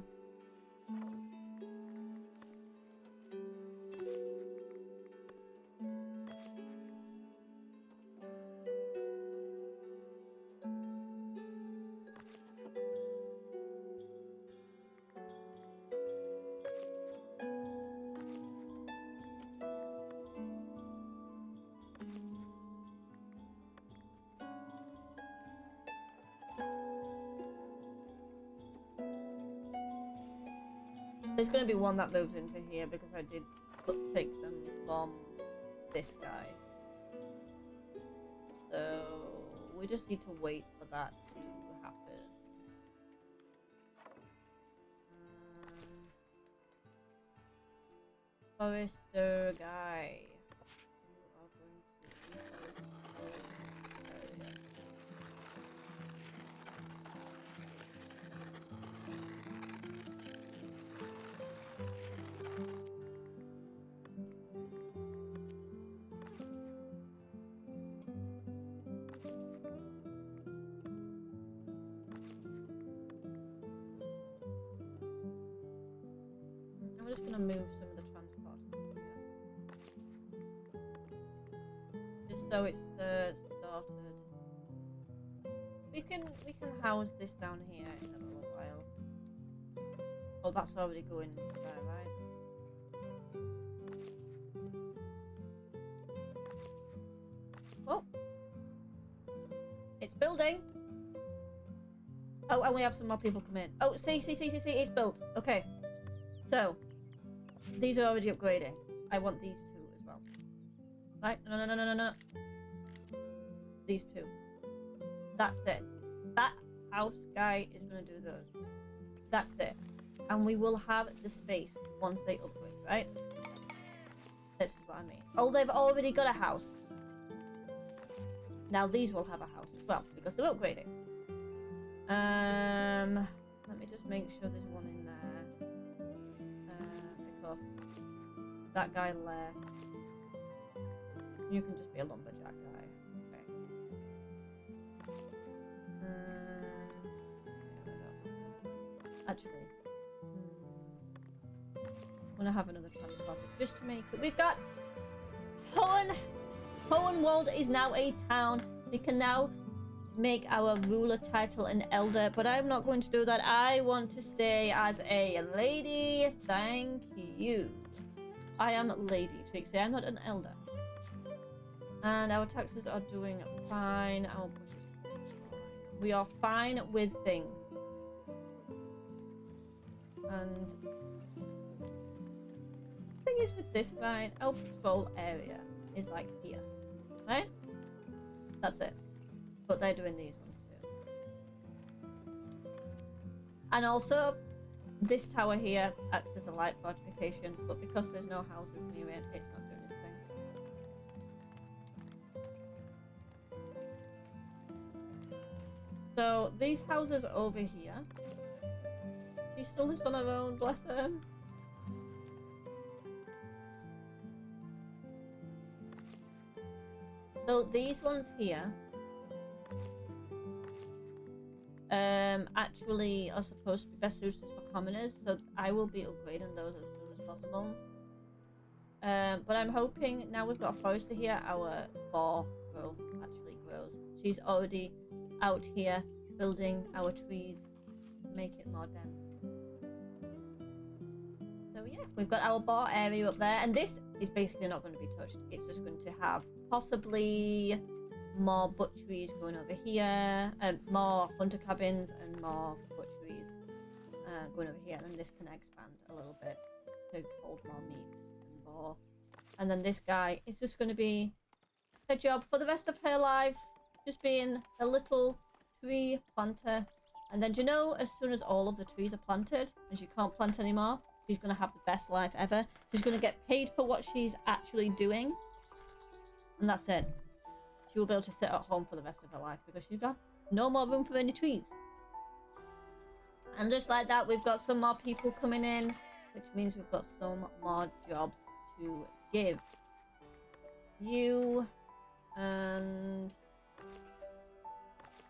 Speaker 1: There's going to be one that moves into here because I did take them from this guy. So we just need to wait for that to happen. Forester guy. You are going to reforest this area. I'm just gonna move some of the transporters over here, just so it's started. We can house this down here in a little while. Oh, that's already going into there, right? Well, it's building. Oh, and we have some more people come in. Oh, see, it's built. Okay, so these are already upgrading. I want these two as well. Right? No. These two. That's it. That house guy is going to do those. That's it. And we will have the space once they upgrade, right? This is what I mean. Oh, they've already got a house. Now these will have a house as well because they're upgrading. Let me just make sure there's one in there. Because that guy left. You can just be a lumberjack guy. Okay. Actually, I'm gonna have another transporter just to make it. We've got Hohenwald is now a town. We can now make our ruler title an elder, but I'm not going to do that. I want to stay as a lady. Thank you. I am Lady Trixie. I'm not an elder. And our taxes are doing fine. Our budget is fine. We are fine with things. And the thing is with this, right? Our patrol area is like here, right? That's it. But they're doing these ones too. And also, this tower here acts as a light fortification, but because there's no houses near it, it's not doing anything. So, these houses over here, she still lives on her own, bless her. So, these ones here actually are supposed to be best suited for commoners, so I will be upgrading those as soon as possible. But I'm hoping now we've got a forester here, our boar growth actually grows. She's already out here building our trees to make it more dense. So yeah, we've got our bar area up there, and this is basically not going to be touched. It's just going to have possibly more butcheries going over here, more hunter cabins and more butcheries going over here. And then this can expand a little bit to hold more meat and boar. And then this guy is just going to be her job for the rest of her life, just being a little tree planter. And then, do you know, as soon as all of the trees are planted and she can't plant anymore, she's going to have the best life ever. She's going to get paid for what she's actually doing. And that's it. She will be able to sit at home for the rest of her life because she's got no more room for any trees. And just like that, we've got some more people coming in, which means we've got some more jobs to give. You and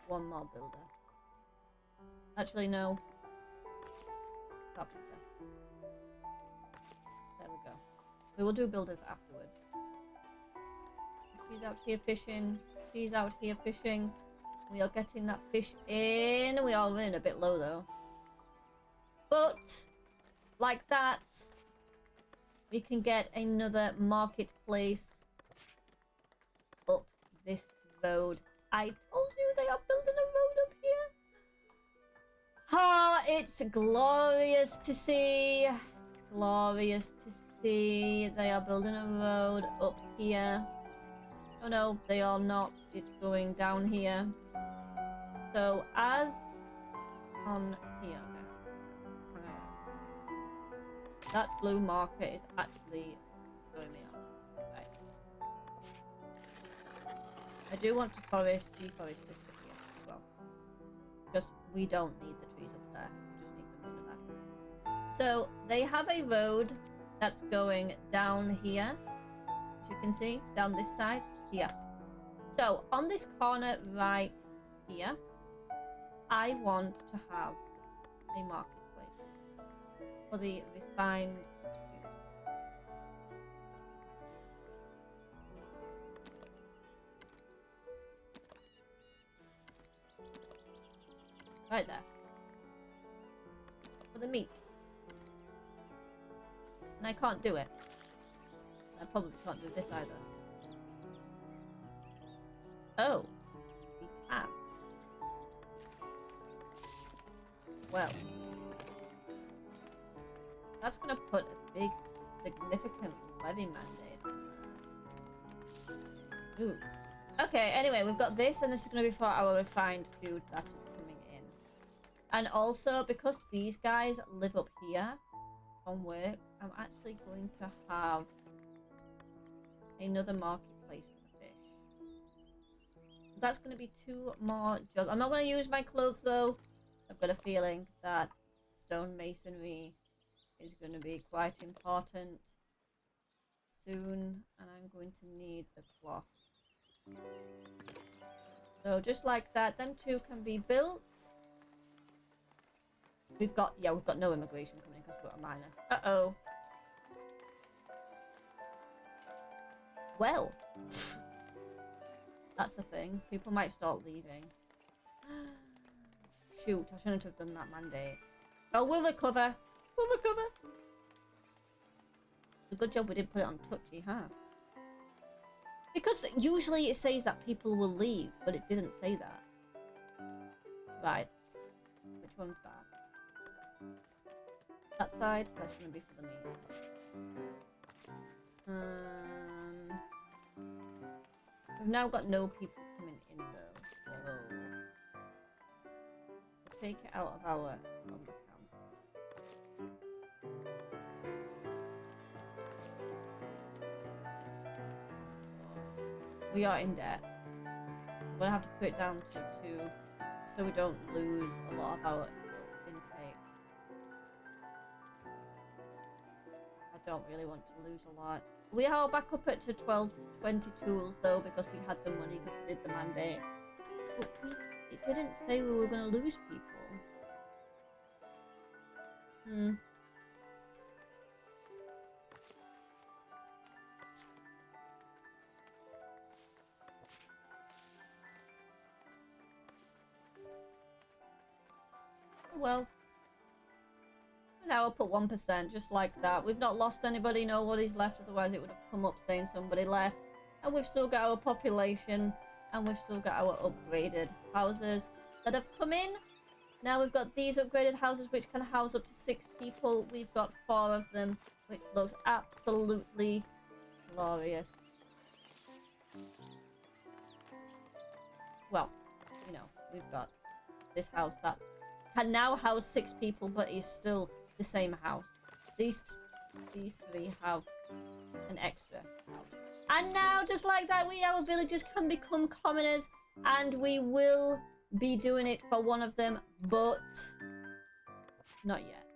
Speaker 1: one more builder. Actually, no. carpenter. There we go. We will do builders afterwards. She's out here fishing. She's out here fishing. We are getting that fish in. We are running a bit low though. But, like that, we can get another marketplace up this road. I told you they are building a road up here. Ah, it's glorious to see. It's glorious to see. They are building a road up here. Oh no, they are not. It's going down here. So as on here, that blue marker is actually throwing me off. Right. I do want to deforest this bit here as well, because we don't need the trees up there. We just need them over there. So they have a road that's going down here, as you can see, down this side here. So on this corner right here, I want to have a marketplace for the refined food. Right there. For the meat. And I can't do it. I probably can't do this either. Oh, we can. Well, that's going to put a big, significant levy mandate on there. Ooh. Okay, anyway, we've got this, and this is going to be for our refined food that is coming in. And also, because these guys live up here on work, I'm actually going to have another marketplace for the fish. That's going to be 2 more jobs. I'm not going to use my clothes, though. I've got a feeling that stone masonry is going to be quite important soon, and I'm going to need the cloth. So just like that, them 2 can be built. We've got no immigration coming in because we've got a minus. Uh-oh. Well, that's the thing. People might start leaving. Shoot, I shouldn't have done that mandate. Oh, we'll recover. We'll recover. It's a good job we didn't put it on touchy, huh? Because usually it says that people will leave, but it didn't say that. Right. Which one's that? That side? That's going to be for the meat. We've now got no people coming in though, so we'll take it out of our lumber camp. We are in debt. We're gonna have to put it down to 2 so we don't lose a lot of our intake. I don't really want to lose a lot. We are back up at to 20 tools though, because we had the money because we did the mandate. But it didn't say we were going to lose people. Well. Now I'll put 1%, just like that. We've not lost anybody, nobody's left, otherwise it would have come up saying somebody left. And we've still got our population, and we've still got our upgraded houses that have come in. Now we've got these upgraded houses which can house up to 6 people. We've got 4 of them, which looks absolutely glorious. Well, you know, we've got this house that can now house 6 people, but is still the same house. These 3 have an extra house. And now, just like that, our villagers can become commoners, and we will be doing it for one of them, but not yet.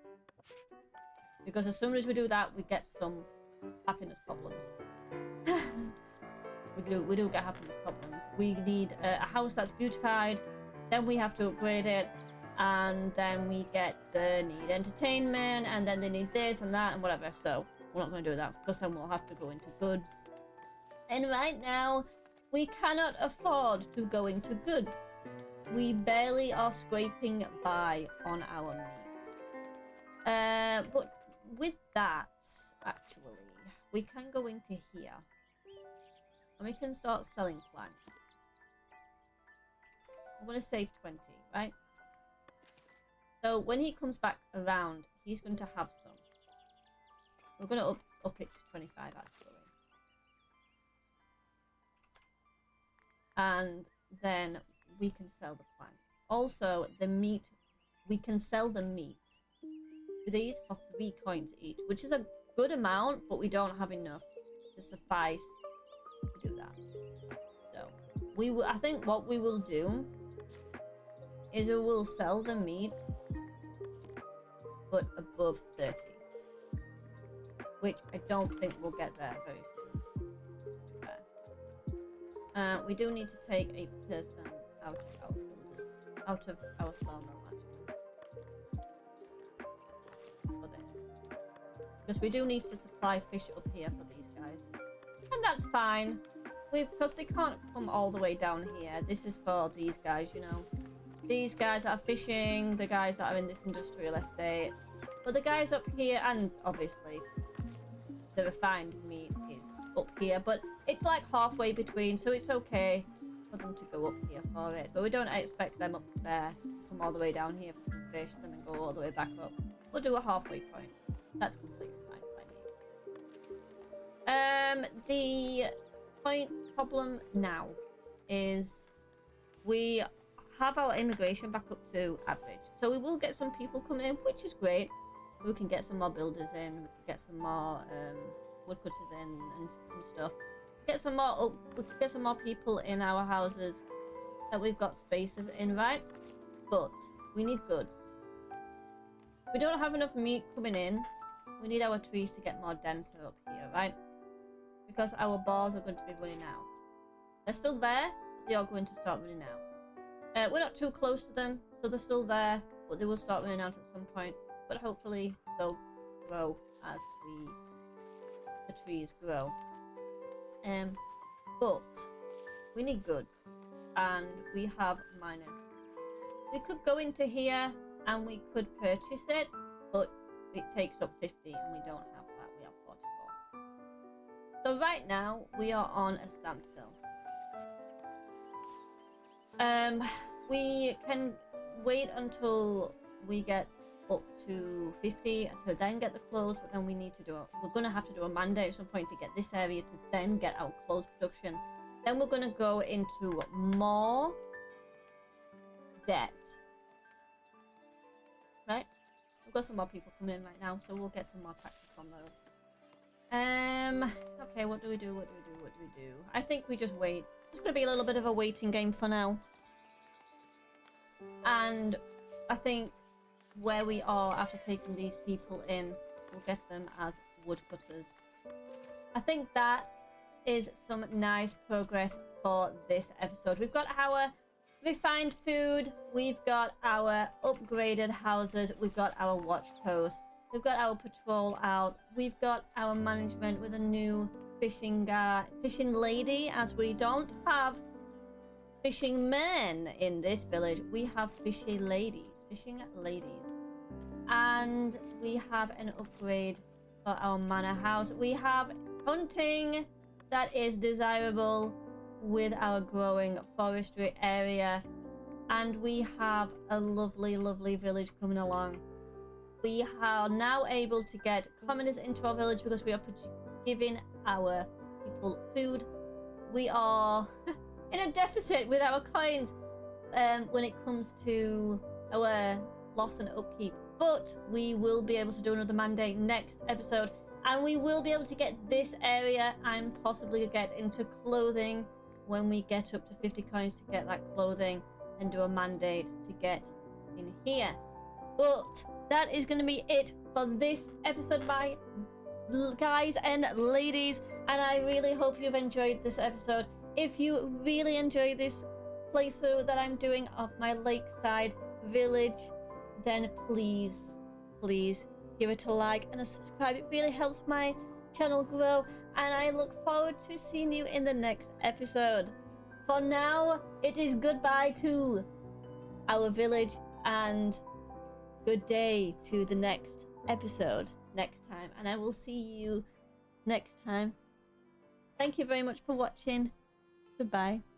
Speaker 1: Because as soon as we do that, we get some happiness problems. we do get happiness problems. We need a house that's beautified, then we have to upgrade it, and then we get the need entertainment, and then they need this and that and whatever. So we're not going to do that, because then we'll have to go into goods. And right now, we cannot afford to go into goods. We barely are scraping by on our meat. But with that, actually, we can go into here. And we can start selling plants. I'm going to save 20, right? So when he comes back around, he's going to have some. We're going to up it to 25, actually. And then we can sell the plants. Also, the meat, we can sell the meat with these for 3 coins each, which is a good amount, but we don't have enough to suffice to do that. So I think what we will do is we will sell the meat, but above 30, which I don't think we'll get there very soon. We do need to take a person out of our sawmill, actually, for this, because we do need to supply fish up here for these guys, and that's fine. Because they can't come all the way down here. This is for these guys, you know. These guys that are fishing, the guys that are in this industrial estate. But the guys up here, and obviously the refined meat is up here, but it's like halfway between, so it's okay for them to go up here for it. But we don't expect them up there to come all the way down here for some fish, then go all the way back up. We'll do a halfway point. That's completely fine by me. The problem now is we have our immigration back up to average, so we will get some people coming in, which is great. We can get some more builders in, we can get some more woodcutters in and stuff. Get some more we can get some more people in our houses that we've got spaces in, right? But we need goods. We don't have enough meat coming in. We need our trees to get more denser up here, right? Because our bars are going to be running out. They're still there, but they are going to start running out. We're not too close to them, so they're still there, but they will start running out at some point. But hopefully they'll grow as the trees grow. But we need goods, and we have minus. We could go into here and we could purchase it, but it takes up 50, and we don't have that. We have 44. So right now we are on a standstill. We can wait until we get up to 50 to then get the clothes, but then we need to we're going to have to do a mandate at some point to get this area to then get our clothes production. Then we're going to go into more debt, right? We've got some more people coming in right now, so we'll get some more taxes on those. Okay, what do we do? I think we just wait. It's going to be a little bit of a waiting game for now. And I think where we are after taking these people in, we'll get them as woodcutters. I think that is some nice progress for this episode. We've got our refined food, we've got our upgraded houses, we've got our watch post, we've got our patrol out, we've got our management with a new fishing lady, as we don't have fishing men in this village. We have fishing ladies. And we have an upgrade for our manor house. We have hunting that is desirable with our growing forestry area. And we have a lovely village coming along. We are now able to get commoners into our village because we are giving our people food. We are in a deficit with our coins when it comes to our loss and upkeep. But we will be able to do another mandate next episode, and we will be able to get this area and possibly get into clothing when we get up to 50 coins to get that clothing and do a mandate to get in here. But that is going to be it for this episode, my guys and ladies, and I really hope you've enjoyed this episode. If you really enjoy this playthrough that I'm doing of my Lakeside village, then please give it a like and a subscribe. It really helps my channel grow, and I look forward to seeing you in the next episode. For now, it is goodbye to our village and good day to the next episode next time, and I will see you next time. Thank you very much for watching. Goodbye.